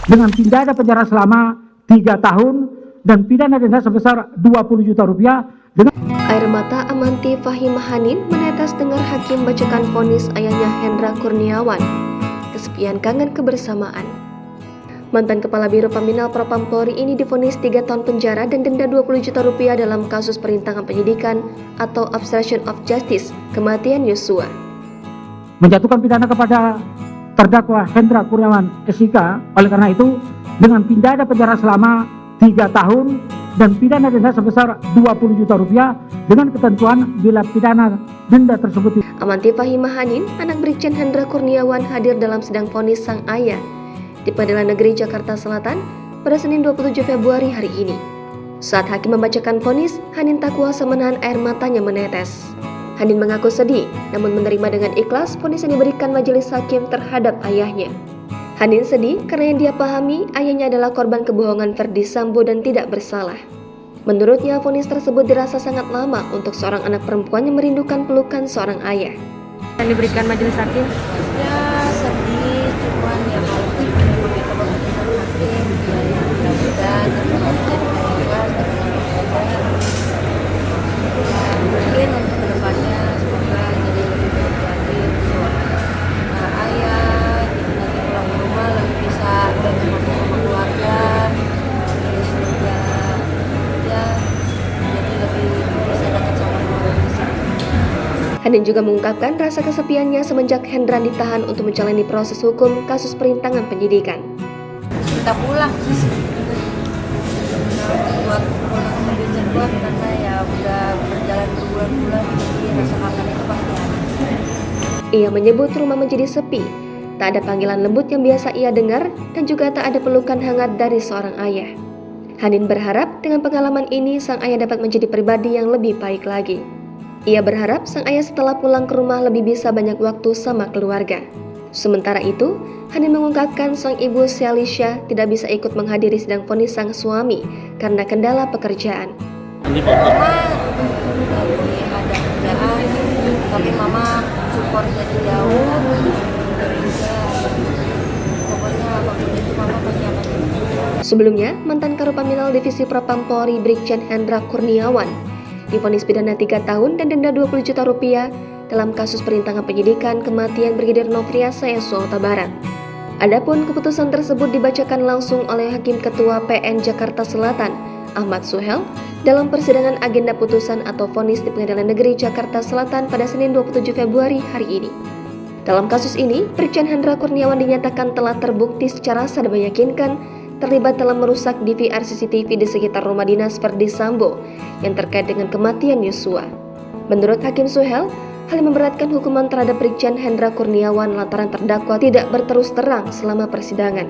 dengan pidana penjara selama 3 tahun dan pidana denda sebesar 20 juta rupiah. Air mata Amanti Fahim Hanin menetes dengar hakim bacakan vonis ayahnya Hendra Kurniawan. Kesepian kangen kebersamaan. Mantan Kepala Biro Paminal Propam Polri ini divonis 3 tahun penjara dan denda 20 juta rupiah dalam kasus perintangan penyidikan atau obstruction of justice kematian Yosua. Menjatuhkan pidana kepada terdakwa Hendra Kurniawan SIK, oleh karena itu dengan pidana penjara selama 3 tahun dan pidana denda sebesar 20 juta rupiah dengan ketentuan bila pidana denda tersebut. Amanti Fahim Hanin, anak Brigjen Hendra Kurniawan, hadir dalam sidang vonis sang ayah di Pengadilan Negeri Jakarta Selatan pada Senin 27 Februari hari ini. Saat hakim membacakan vonis, Hanin tak kuasa menahan air matanya menetes. Hanin mengaku sedih, namun menerima dengan ikhlas vonis yang diberikan majelis hakim terhadap ayahnya. Hanin sedih karena yang dia pahami ayahnya adalah korban kebohongan Ferdy Sambo dan tidak bersalah. Menurutnya, vonis tersebut dirasa sangat lama untuk seorang anak perempuan yang merindukan pelukan seorang ayah. Yang diberikan majelis hakim? Ya sedih, cuman ya kalau begitu keputusan hakim, ya mudah-mudahan mungkin untuk kedepannya semoga jadi lebih baik lagi untuk ayah, nanti pulang ke rumah lebih bisa bertemu sama keluarga, terus juga ya jadi lebih bisa dekat sama keluarga. Hanin juga mengungkapkan rasa kesepiannya semenjak Hendra ditahan untuk menjalani proses hukum kasus perintangan penyidikan. Kita pulang buat pulang lebih cepat karena ya udah berjalan berbulan-bulan, jadi rasa kangen itu pasti ada. Ia menyebut rumah menjadi sepi, tak ada panggilan lembut yang biasa ia dengar dan juga tak ada pelukan hangat dari seorang ayah. Hanin berharap dengan pengalaman ini sang ayah dapat menjadi pribadi yang lebih baik lagi. Ia berharap sang ayah setelah pulang ke rumah lebih bisa banyak waktu sama keluarga. Sementara itu, Hanin mengungkapkan sang ibu Sialisha tidak bisa ikut menghadiri sidang vonis sang suami karena kendala pekerjaan. Mama lagi ada kerjaan, tapi mama support jadi jauh. Pokoknya apapun itu mama pasti akan. Sebelumnya, mantan Karopaminal Divisi Propam Polri Brigjen Hendra Kurniawan divonis pidana 3 tahun dan denda 20 juta rupiah dalam kasus perintangan penyidikan kematian Brigadir Nofriansah Yosua Huta Barat. Adapun keputusan tersebut dibacakan langsung oleh Hakim Ketua PN Jakarta Selatan, Ahmad Suhel, dalam persidangan agenda putusan atau vonis di Pengadilan Negeri Jakarta Selatan pada Senin 27 Februari hari ini. Dalam kasus ini, Brigjen Hendra Kurniawan dinyatakan telah terbukti secara sah dan meyakinkan terlibat dalam merusak DVR CCTV di sekitar rumah dinas Ferdy Sambo yang terkait dengan kematian Yosua. Menurut Hakim Suhel, hal yang memberatkan hukuman terhadap Brigjen Hendra Kurniawan lantaran terdakwa tidak berterus terang selama persidangan.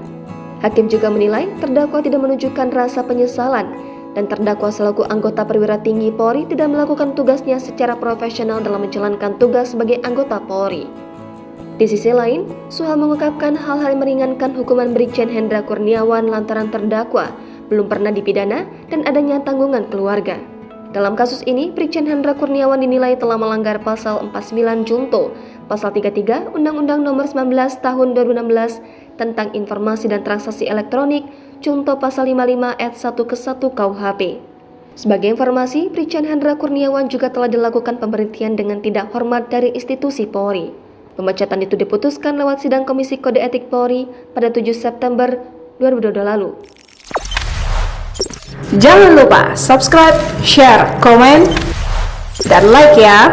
Hakim juga menilai terdakwa tidak menunjukkan rasa penyesalan dan terdakwa selaku anggota perwira tinggi Polri tidak melakukan tugasnya secara profesional dalam menjalankan tugas sebagai anggota Polri. Di sisi lain, Suhel mengungkapkan hal-hal yang meringankan hukuman Brigjen Hendra Kurniawan lantaran terdakwa belum pernah dipidana dan adanya tanggungan keluarga. Dalam kasus ini, Brigjen Hendra Kurniawan dinilai telah melanggar pasal 49 Junto, pasal 33 Undang-Undang Nomor 19 Tahun 2016 tentang Informasi dan Transaksi Elektronik, Junto pasal 55 ayat 1 ke 1 KUHP. Sebagai informasi, Brigjen Hendra Kurniawan juga telah dilakukan pemberhentian dengan tidak hormat dari institusi Polri. Pemecatan itu diputuskan lewat sidang Komisi Kode Etik Polri pada 7 September 2022 lalu. Jangan lupa subscribe, share, komen, dan like ya!